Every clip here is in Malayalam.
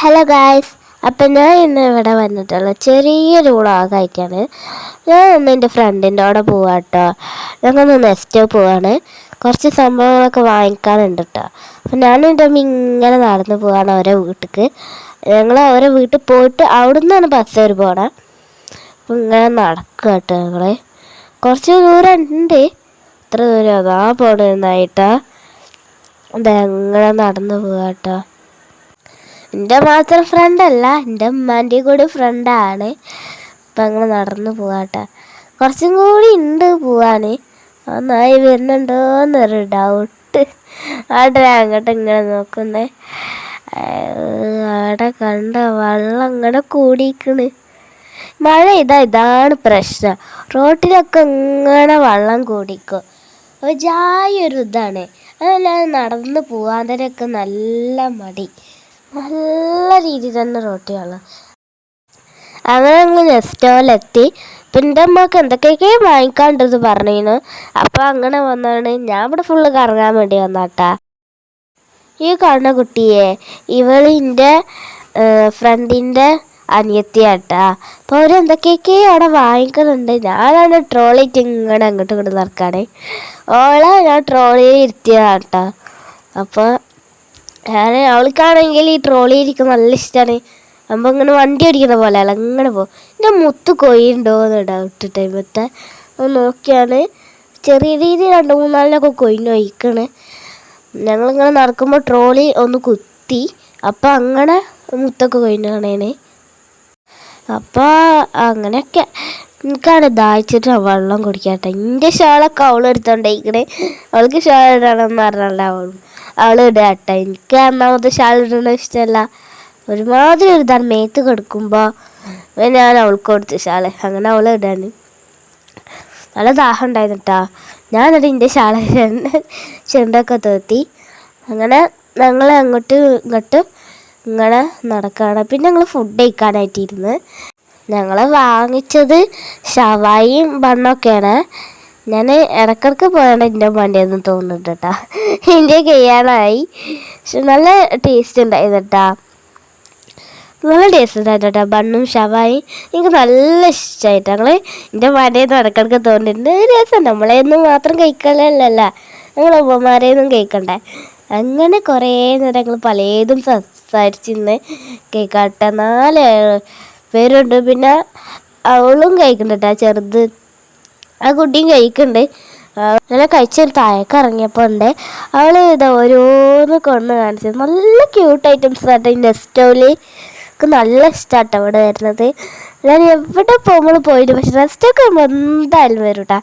ഹലോ ഗായ്സ്, അപ്പം ഞാൻ ഇന്ന് ഇവിടെ വന്നിട്ടുള്ള ചെറിയൊരു വ്ളോഗായിട്ടാണ്. ഞാൻ ഇന്ന് എൻ്റെ ഫ്രണ്ടിൻ്റെ അവിടെ പോവാം കേട്ടോ. ഞങ്ങളൊന്ന് നെക്സ്റ്റ് പോവാണ്. കുറച്ച് സംഭവങ്ങളൊക്കെ വാങ്ങിക്കാനുണ്ട് കേട്ടോ. അപ്പം ഞാനും എൻ്റെ അമ്മ ഇങ്ങനെ നടന്ന് പോവാണ് അവരെ വീട്ടിലേക്ക്. ഞങ്ങൾ അവരെ വീട്ടിൽ പോയിട്ട് അവിടെ നിന്നാണ് ബസ് കയറി പോകണേ. അപ്പം ഇങ്ങനെ നടക്കുക കേട്ടോ. ഞങ്ങൾ കുറച്ച് ദൂരം ഉണ്ട്. എത്ര ദൂരം അതാ പോണെന്നായിട്ടാ. അതെങ്ങനെ നടന്ന് പോവാ കേട്ടോ. എൻ്റെ മാത്രം ഫ്രണ്ടല്ല, എൻ്റെ ഉമ്മാൻ്റെ കൂടെ ഫ്രണ്ടാണ്. അപ്പം അങ്ങനെ നടന്നു പോവാട്ടെ. കുറച്ചും കൂടി ഉണ്ട് പോവാൻ. ഒന്നായി വരുന്നുണ്ടോയെന്നൊരു ഡൗട്ട്. അവിടെ അങ്ങോട്ട് ഇങ്ങനെ നോക്കുന്നേ. അവിടെ കണ്ട വെള്ളം ഇങ്ങനെ കൂടിക്കണ്. മഴ ഇതാണ് പ്രശ്നം. റോട്ടിലൊക്കെ ഇങ്ങനെ വെള്ളം കൂടിക്കും. ഒരു ജായൊരു ഇതാണ്. അതല്ലാതെ നടന്ന് പോകാനൊക്കെ നല്ല മടി. നല്ല രീതിയിൽ തന്നെ റോട്ടി വെള്ളം. അങ്ങനെ ഞങ്ങൾ നെസ്റ്റോലെത്തി. പിന്നെ എൻ്റെ അമ്മക്ക് എന്തൊക്കെയൊക്കെ വാങ്ങിക്കാണ്ടെന്ന് പറഞ്ഞിരുന്നു. അപ്പം അങ്ങനെ വന്നാണ് ഞാൻ ഇവിടെ ഫുള്ള് കറങ്ങാൻ വേണ്ടി വന്നാട്ടാ. ഈ കാണുന്ന കുട്ടിയെ ഇവളിൻ്റെ ഫ്രണ്ടിൻ്റെ അനിയത്തിയാട്ടാ. അപ്പോൾ അവരെന്തൊക്കെയൊക്കെ അവിടെ വാങ്ങിക്കുന്നുണ്ട്. ഞാനാണ് ട്രോളിയിട്ട് ഇങ്ങനെ അങ്ങോട്ടും ഇങ്ങോട്ടും നടക്കാണ്. ഓളെ ഞാൻ ട്രോളിയിൽ ഇരുത്തിയതാട്ടാ. അപ്പോൾ അവൾക്കാണെങ്കിൽ ഈ ട്രോളി ഇരിക്കുന്നത് നല്ല ഇഷ്ടമാണ്. നമ്മൾ ഇങ്ങനെ വണ്ടി ഓടിക്കുന്ന പോലെ അല്ല, ഇങ്ങനെ പോകും. എൻ്റെ മുത്ത് കൊയ്യുണ്ടോയെന്ന് ഡൗട്ട് ടൈമത്തെ നോക്കിയാണ്. ചെറിയ രീതിയിൽ 2-3 കൊയിന് ഒഴിക്കണ്. ഞങ്ങളിങ്ങനെ നടക്കുമ്പോൾ ട്രോളി ഒന്ന് കുത്തി. അപ്പം അങ്ങനെ മുത്തൊക്കെ കൊയിന് കാണേന്. അപ്പോൾ അങ്ങനെയൊക്കെ എനിക്കാണ് ദാഹിച്ചിട്ട് വെള്ളം കുടിക്കട്ടെ. എൻ്റെ ഷാളൊക്കെ അവളെടുത്തോണ്ടിരിക്കണേ. അവൾക്ക് ഷാൾ ഇടണമെന്ന് പറഞ്ഞാൽ അവൾ ഇടുക കേട്ടോ. എനിക്ക് ഒന്നാമത്തെ ഷാൾ ഇടണ ഇഷ്ടമല്ല. ഒരുമാതിരി ഒരു ഇതാണ് മേത്ത് കിടക്കുമ്പോൾ. ഞാൻ അവൾക്ക് കൊടുത്തു ഷാള്. അങ്ങനെ അവൾ ഇടാൻ നല്ല ദാഹം ഉണ്ടായിരുന്നു കേട്ടോ. ഞാനിട്ട് എൻ്റെ ഷാള് ചെണ്ടൊക്കെ തോത്തി. അങ്ങനെ ഞങ്ങൾ അങ്ങോട്ട് ഇങ്ങോട്ട് ഇങ്ങനെ നടക്കുകയാണ്. പിന്നെ ഞങ്ങൾ ഫുഡ് കഴിക്കാനായിട്ടിരുന്ന്. ഞങ്ങൾ വാങ്ങിച്ചത് ഷവായിയും ബണ്ണൊക്കെയാണ്. ഞാൻ ഇടയ്ക്കിടയ്ക്ക് പോയാണ് എൻ്റെ വണ്ടിയൊന്നും തോന്നുന്നുണ്ട് കേട്ടോ. എൻ്റെ കഴിയാനായി. പക്ഷെ നല്ല ടേസ്റ്റ് ഉണ്ടായിരുന്നു കേട്ടോ. നല്ല ടേസ്റ്റ് ഉണ്ടായിരുന്നു കേട്ടോ. ബണ്ണും ഷവായും എനിക്ക് നല്ല ഇഷ്ടമായിട്ട്. ഞങ്ങൾ എൻ്റെ വണ്ടിയൊന്നും ഇടയ്ക്കിടയ്ക്ക് തോന്നിയിട്ടുണ്ട്. രസം നമ്മളെയൊന്നും മാത്രം കഴിക്കലല്ല, ഞങ്ങൾ ഉമ്മമാരെയൊന്നും കഴിക്കണ്ടേ. അങ്ങനെ കുറേ നേരം ഞങ്ങൾ പലതും സംസാരിച്ചിരുന്ന് കേൾക്കാട്ടെ. 4 പേരുണ്ട്. പിന്നെ അവളും കഴിക്കുന്നുണ്ട് കേട്ടോ, ചെറുത്. ആ കുട്ടിയും കഴിക്കുന്നുണ്ട്. അങ്ങനെ കഴിച്ചൊരു താഴേക്ക് ഇറങ്ങിയപ്പോൾ ഉണ്ട് അവൾ ഇതാ ഓരോന്ന് കൊണ്ട് കാണിച്ചത്. നല്ല ക്യൂട്ട് ഐറ്റംസ് ആട്ടോ. ഈ നെസ്റ്റോല് എനിക്ക് നല്ല ഇഷ്ടമാട്ടോ അവിടെ വരുന്നത്. ഞാൻ എവിടെ പോകുമ്പോൾ പോയിട്ട്, പക്ഷെ നെസ്റ്റൊക്കെ എന്തായാലും വരും കേട്ടോ.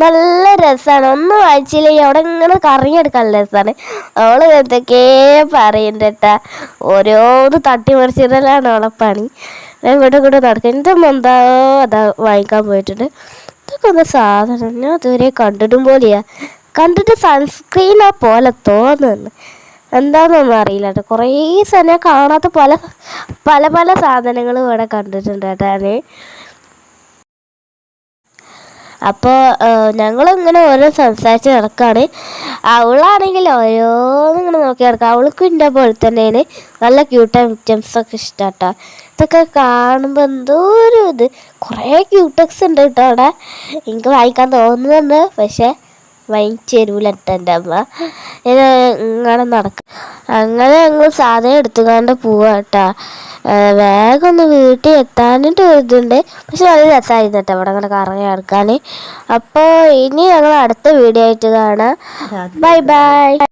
നല്ല രസമാണ്. ഒന്നും വായിച്ചില്ലെങ്കിൽ അവിടെ ഇങ്ങനെ കറങ്ങിയെടുക്കാൻ രസമാണ്. അവൾ എന്തൊക്കെ പറയുന്നുണ്ട് കേട്ടോ. ഓരോന്ന് തട്ടി മറിച്ചിടലാണ് അവളെ പണി. ഞാൻ ഇങ്ങോട്ട് നടക്കും. എൻ്റെ എന്താ അതാ വാങ്ങിക്കാൻ പോയിട്ടുണ്ട്. ഇതൊക്കെ ഒന്ന് സാധനം ഞാൻ ഇതുവരെ കണ്ടിട്ടും പോലെയാ. കണ്ടിട്ട് സൺസ്ക്രീനാ പോലെ തോന്നുന്നു. എന്താണെന്നൊന്നും അറിയില്ല കേട്ടോ. കുറേ സമയം കാണാത്ത പല പല സാധനങ്ങളും ഇവിടെ കണ്ടിട്ടുണ്ട് കേട്ടോ ഞാൻ. അപ്പോൾ ഞങ്ങളിങ്ങനെ ഓരോ സംസാരിച്ച് നടക്കുകയാണ്. അവളാണെങ്കിൽ ഓരോന്നിങ്ങനെ നോക്കി നടക്കുക. അവൾക്കും എൻ്റെ പോലെ തന്നെയാണ് നല്ല ക്യൂട്ട് ഐറ്റംസൊക്കെ ഇഷ്ടം കേട്ടോ. ഇതൊക്കെ കാണുമ്പോൾ എന്തോ ഒരു ഇത്. കുറേ ക്യൂട്ടക്സ് ഉണ്ട് കേട്ടോ അവിടെ. എനിക്ക് വാങ്ങിക്കാൻ തോന്നുന്നുണ്ട്, പക്ഷേ വാങ്ങിച്ച് തരൂല കേട്ടോ എൻ്റെ അമ്മ. ഇങ്ങനെ നടക്കും. അങ്ങനെ ഞങ്ങൾ സാധനം എടുത്തുകൊണ്ട് പോവാം കേട്ടോ. വേഗം ഒന്ന് വീട്ടിൽ എത്താനായിട്ട് ഇതുണ്ട്. പക്ഷെ നല്ല രസമായിരുന്നു കേട്ടോ അവിടെ അങ്ങനെ കറങ്ങി നടക്കാൻ. അപ്പോൾ ഇനി ഞങ്ങൾ അടുത്ത വീഡിയോ ആയിട്ട് കാണാം. Bye bye.